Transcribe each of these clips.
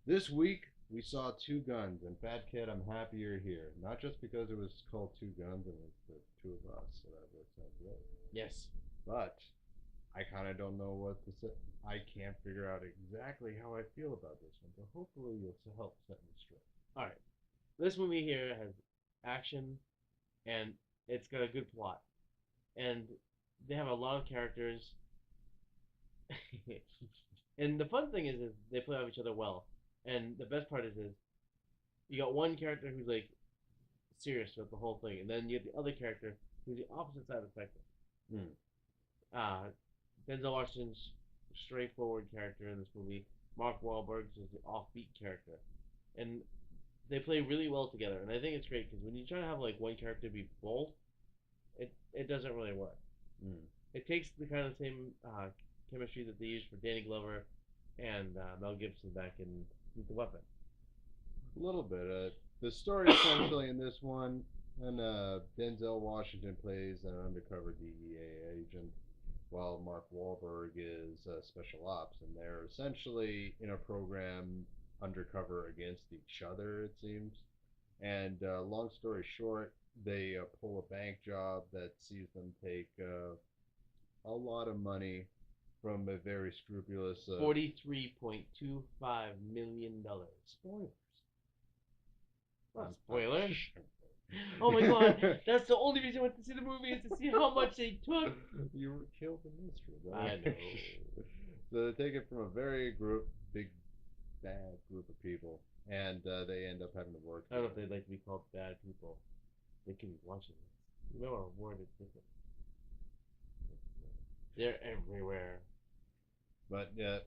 This week we saw Two Guns, and Fat Kid, I'm happy you're here. Not just because it was called Two Guns and it's the two of us, so that works out good. Yes. But I kind of don't know what to say. I can't figure out exactly how I feel about this one, but hopefully you'll help set me straight. All right. This movie here has action and it's got a good plot. And they have a lot of characters. And the fun thing is they play off each other well. And the best part is you got one character who's like serious with the whole thing, and then you have the other character who's the opposite side of the spectrum. Hmm. Uh, Denzel Washington's straightforward character in this movie. Mark Wahlberg's is the offbeat character, and they play really well together. And I think it's great because when you try to have like one character be both, it doesn't really work. Hmm. It takes the kind of same chemistry that they used for Danny Glover and Mel Gibson back in Lethal Weapon. A little bit. The story essentially in this one, and Denzel Washington plays an undercover DEA agent, while Mark Wahlberg is special ops, and they're essentially in a program undercover against each other. It seems. And long story short, they pull a bank job that sees them take a lot of money from a very scrupulous. $43.25 million. Spoilers. Not spoiler. Oh my god, that's the only reason I went to see the movie is to see how much they took. You were killed the mystery, though. I know. So they take it from a very big, bad group of people, and they end up having to work. I don't know if they'd like to be called bad people. They could be watching this. You know our word is different. They're everywhere. But yeah.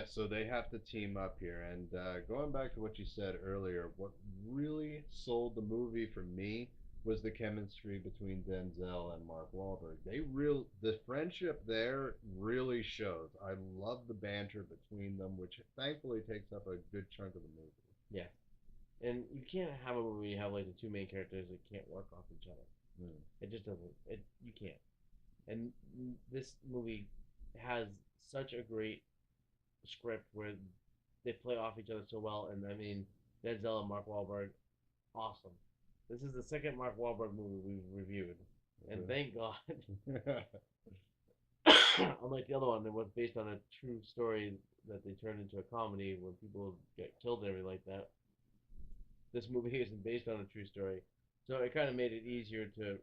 So they have to team up here, and going back to what you said earlier, what really sold the movie for me was the chemistry between Denzel and Mark Wahlberg. The friendship there really shows. I love the banter between them, which thankfully takes up a good chunk of the movie. Yeah. And you can't have a movie you have like the two main characters that can't work off each other. Mm. It just doesn't. You can't. And this movie has such a great script where they play off each other so well. And I mean, Denzel and Mark Wahlberg, awesome. This is the second Mark Wahlberg movie we've reviewed, and thank God. Unlike the other one, that was based on a true story that they turned into a comedy where people get killed and everything like that. This movie isn't based on a true story, so it kind of made it easier to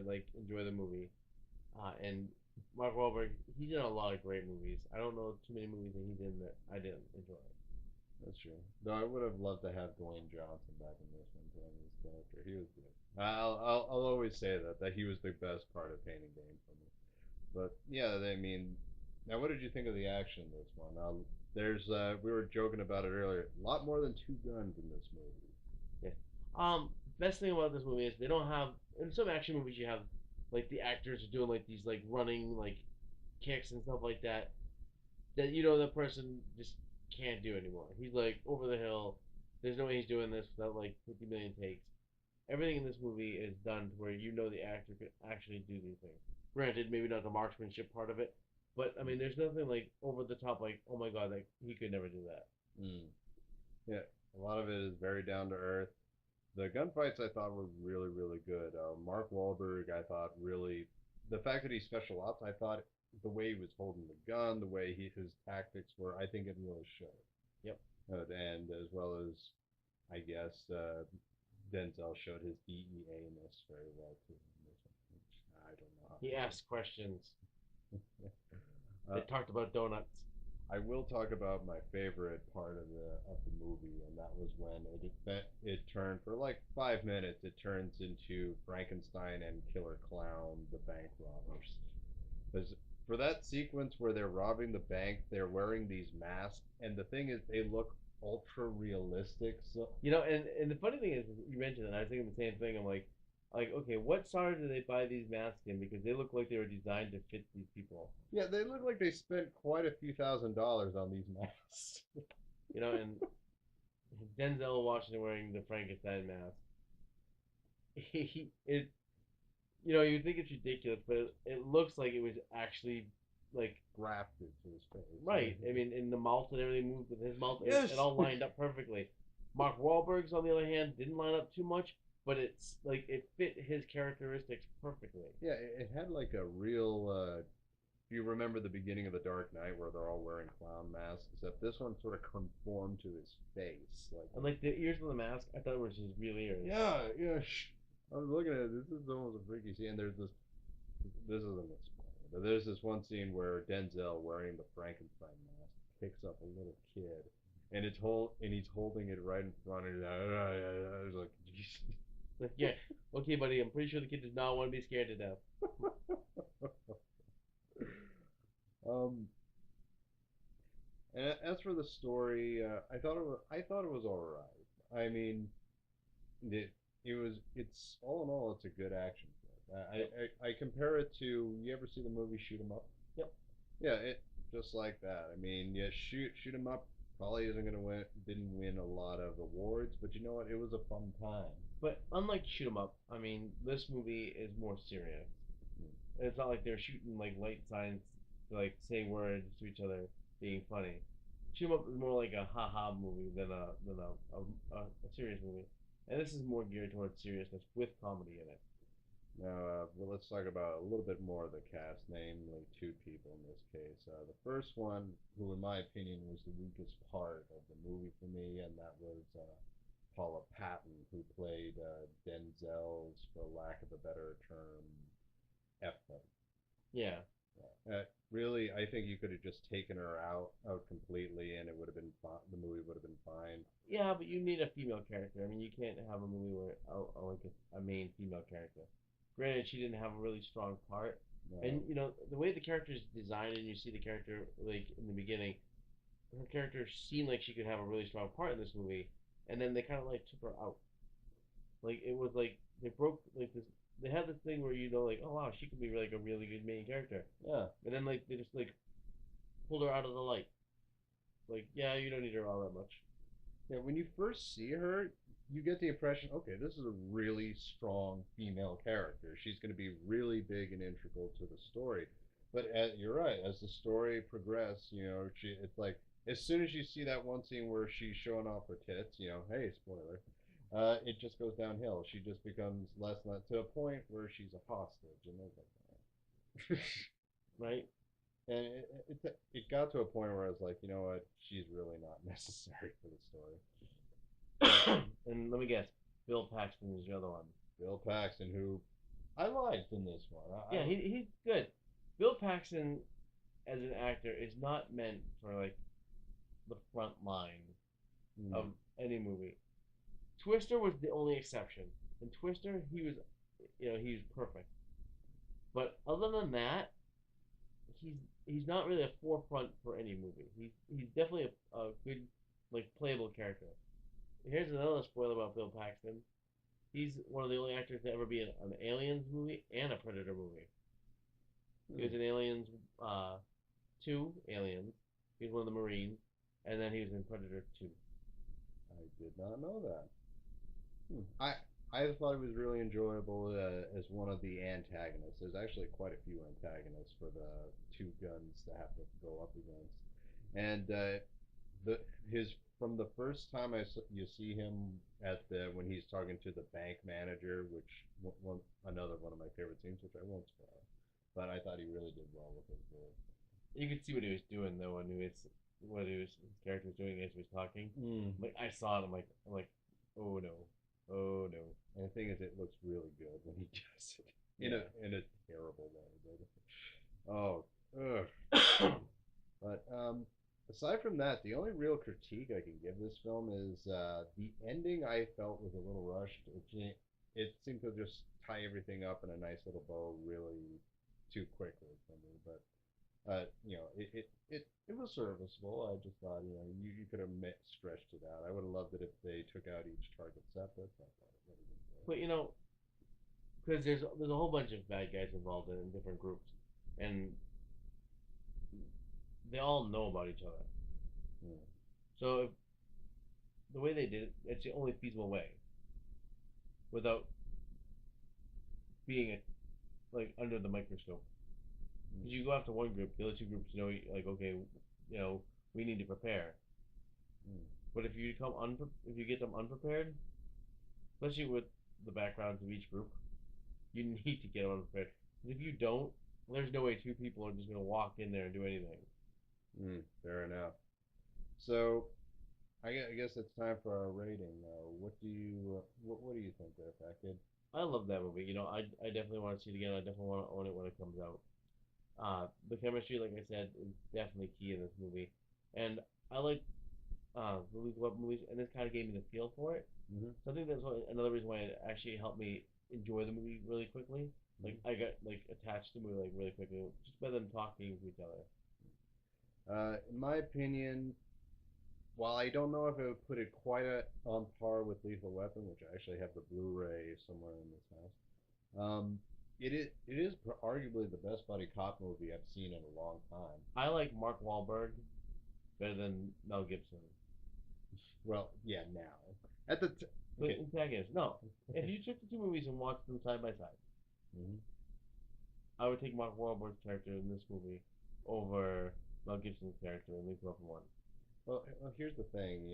like enjoy the movie. And Mark Wahlberg, he did a lot of great movies. I don't know too many movies that he did that I didn't enjoy. That's true. Though I would have loved to have Dwayne Johnson back in this one playing his character. He was good. I'll always say that he was the best part of Pain and Gain for me. But yeah, I mean, now what did you think of the action in this one? There's we were joking about it earlier. A lot more than two guns in this movie. Yeah. Best thing about this movie is they don't have in some action movies you have like the actors are doing like these like running like kicks and stuff like that the person just can't do anymore. He's like over the hill. There's no way he's doing this without like 50 million takes. Everything in this movie is done to where the actor could actually do these things. Granted, maybe not the marksmanship part of it, but I mean, there's nothing like over the top like oh my god, like he could never do that. Mm. Yeah, a lot of it is very down to earth. The gunfights I thought were really, really good. Mark Wahlberg, I thought really, the fact that he's special ops, I thought the way he was holding the gun, the way his tactics were, I think it really showed. Yep. And as well as, I guess, Denzel showed his DEA-ness very well too. I don't know. He asked questions. uh, They talked about donuts. I will talk about my favorite part of the movie, and that was when it turned for like 5 minutes. It turns into Frankenstein and Killer Clown, the bank robbers. Because for that sequence where they're robbing the bank, they're wearing these masks, and the thing is, they look ultra realistic. So And the funny thing is, you mentioned it. I was thinking the same thing. I'm like, okay, what size did they buy these masks in? Because they look like they were designed to fit these people. yeah, they look like they spent quite a few $1,000s on these masks. And Denzel Washington wearing the Frankenstein mask. It you think it's ridiculous, but it looks like it was actually like grafted to his face. right. I mean, in the mouth and everything moved with his mouth, it Yes. all lined up perfectly. Mark Wahlberg's on the other hand didn't line up too much, but it's like it fit his characteristics perfectly. Yeah, it had like a real. If you remember the beginning of The Dark Knight, where they're all wearing clown masks, except this one sort of conformed to his face, like. And like the ears of the mask, I thought it was his real ears. Yeah, yeah. I was looking at it. This is almost a freaky scene. There's this. This isn't a spoiler, but there's this one scene where Denzel, wearing the Frankenstein mask, picks up a little kid, and he's holding it right in front of you. I was like, jeez. Like, yeah, okay, buddy, I'm pretty sure the kid does not want to be scared to death. Um, and as for the story, I thought it was all right. I mean, it it's all in all, it's a good action film. Yep. I compare it to, you ever see the movie Shoot 'Em Up? Yep. Yeah, it just like that. I mean, yeah, Shoot 'Em Up probably isn't gonna win, didn't win a lot of awards, but you know what? It was a fun time. But unlike Shoot 'Em Up, I mean, this movie is more serious. It's not like they're shooting like light signs to like say words to each other, being funny. Shoot 'Em Up is more like a ha-ha movie than a serious movie, and this is more geared towards seriousness with comedy in it. Now, well, let's talk about a little bit more of the cast, namely two people in this case. The first one, who in my opinion was the weakest part of the movie for me, and that was Paula Patton, who played Denzel's, for lack of a better term, F-buddy. Yeah, Really, I think you could have just taken her out completely, and it would have been fine. The movie would have been fine. yeah, but you need a female character. I mean, you can't have a movie where like a main female character. Granted, she didn't have a really strong part, and No. you know the way the character is designed, and you see the character like in the beginning, her character seemed like she could have a really strong part in this movie, and then they kind of like took her out. Like it was like they broke like this. They had this thing where you know like, oh wow, she could be like a really good main character, Yeah. and then like they just like pulled her out of the light. Like yeah, you don't need her all that much. Yeah, when you first see her, you get the impression, okay, this is a really strong female character. She's going to be really big and integral to the story. But you're right, as the story progresses, it's like as soon as you see that one scene where she's showing off her tits, hey, spoiler, it just goes downhill. She just becomes less and less, to a point where she's a hostage, and it's like, Right? and it got to a point where I was like, you know what, she's really not necessary for the story. And let me guess, Bill Paxton is the other one. Bill Paxton, who I liked in this one. Yeah, he's good. Bill Paxton as an actor is not meant for like the front line of mm, any movie. Twister was the only exception. In Twister, he was perfect. But other than that, he's he's not really a forefront for any movie. He's definitely a good like playable character. Here's another spoiler about Bill Paxton. He's one of the only actors to ever be in an Aliens movie and a Predator movie. He was mm, in Aliens, two Aliens. He was one of the Marines, and then he was in Predator 2. I did not know that. I thought it was really enjoyable as one of the antagonists. There's actually quite a few antagonists for the two guns to have to go up against, and the his from the first time you see him at the when he's talking to the bank manager, which another one of my favorite scenes, which I won't spoil, but I thought he really did well with his role. You could see what he was doing though, when he was what his character was doing as he was talking. Mm. Like I saw it, I'm like, oh no, oh no. And the thing is, it looks really good when he does it Yeah. in a terrible way. Oh, ugh. But aside from that, the only real critique I can give this film is the ending. I felt was a little rushed. It seemed to just tie everything up in a nice little bow really too quickly for me. But it was serviceable. I just thought, you could have stretched it out. I would have loved it if they took out each target separate. I thought it would have been great. But you know, because there's a whole bunch of bad guys involved in different groups, and they all know about each other. Yeah. So if, the way they did it, it's the only feasible way without being like under the microscope. Mm. Because you go after one group, the other two groups, like okay, we need to prepare. Mm. But if you get them unprepared, especially with the backgrounds of each group, you need to get them unprepared. 'Cause if you don't, there's no way two people are just gonna walk in there and do anything. Fair enough. So I guess it's time for our rating now. What do you think there, Fat Kid? I love that movie. I definitely want to see it again. I definitely want to own it when it comes out. The chemistry, like I said, is definitely key in this movie, and I like really love movies, and this kind of gave me the feel for it. Mm-hmm. So I think another reason why it actually helped me enjoy the movie really quickly. Like Mm-hmm. I got like attached to the movie like really quickly just by them talking to each other. In my opinion, while I don't know if it would put it quite on par with Lethal Weapon, which I actually have the Blu-ray somewhere in this house, it is arguably the best buddy cop movie I've seen in a long time. I like Mark Wahlberg better than Mel Gibson. Well, yeah, now at the But okay. in fact, no. If you took the two movies and watched them side by side, Hmm. I would take Mark Wahlberg's character in this movie over Mel Gibson's character in Lethal Weapon 1. Well, here's the thing.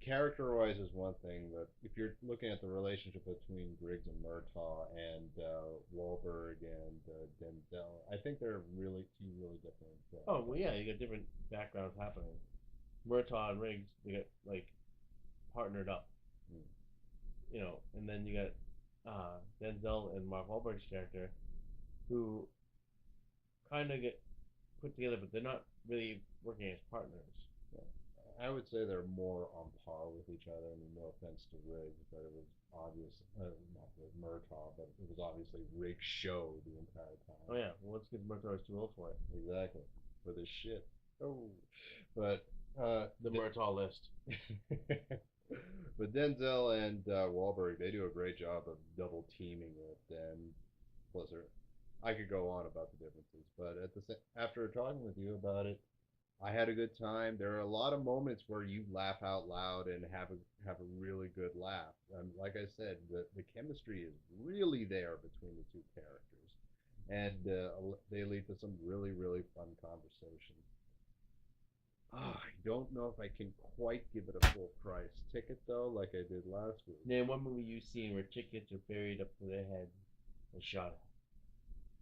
Character-wise is one thing, but if you're looking at the relationship between Griggs and Murtaugh and Wahlberg and Denzel, I think they're really two really different. Oh well, yeah, you got different backgrounds happening. Murtaugh and Riggs, they get like partnered up, Mm. and then you got Denzel and Mark Wahlberg's character, who kind of get put together, but they're not really working as partners. Yeah. I would say they're more on par with each other. I mean, no offense to Riggs, but it was obvious, not with Murtaugh, but it was obviously Riggs' show the entire Oh time. yeah, well, it's because Murtaugh is too old for it. Exactly. For this shit. Oh. But The Murtaugh list. but Denzel and Wahlberg, they do a great job of double teaming it, and plus, I could go on about the differences, but after talking with you about it, I had a good time. There are a lot of moments where you laugh out loud and have a really good laugh. Like I said, the chemistry is really there between the two characters, and they lead to some really fun conversations. I don't know if I can quite give it a full price ticket though, like I did last week. Name one movie you've seen where tickets are buried up to their head and shot.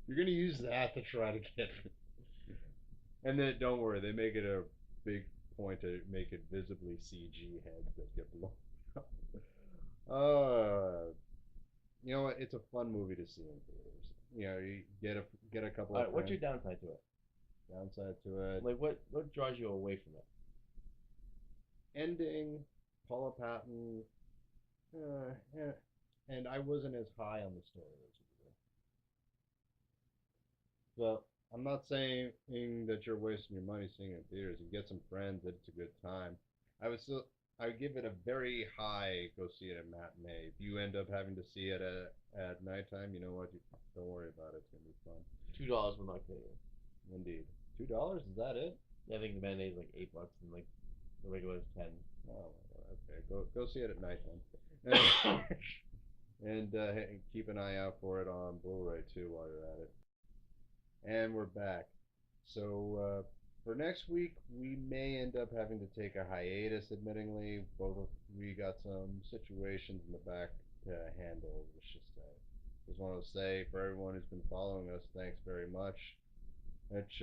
You're gonna use that to try to get, and then don't worry, they make it a big point to make it visibly CG heads that get blown up. Uh, you know what? It's a fun movie to see in theaters. You get a couple All of right, what's friends. your downside to it? Downside to it, Like, what draws you away from it? ending, Paula Patton, yeah, and I wasn't as high on the story as you were. So I'm not saying that you're wasting your money seeing it in theaters. You get some friends, it's a good time. I would give it a very high go see it at matinee. If you end up having to see it at nighttime, you know what? Don't worry about it. It's gonna be fun. $2 will not kill you. Indeed. $2? Is that it? Yeah, I think the matinee is like $8 and like the regular is 10. Oh, okay. Go see it at night then. And keep an eye out for it on Blu-ray too while you're at it. And we're back. So for next week, we may end up having to take a hiatus. Admittingly, we got some situations in the back to handle. Let's just say. Just want to say for everyone who's been following us, thanks very much. Which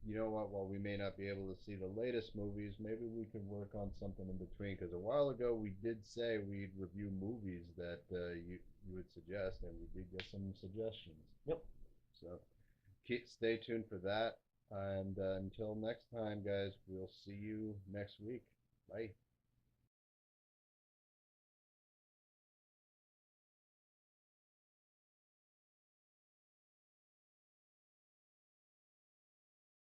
you know what? While we may not be able to see the latest movies, maybe we could work on something in between. Because a while ago we did say we'd review movies that you would suggest, and we did get some suggestions. Yep. So stay tuned for that. And until next time, guys, we'll see you next week. Bye.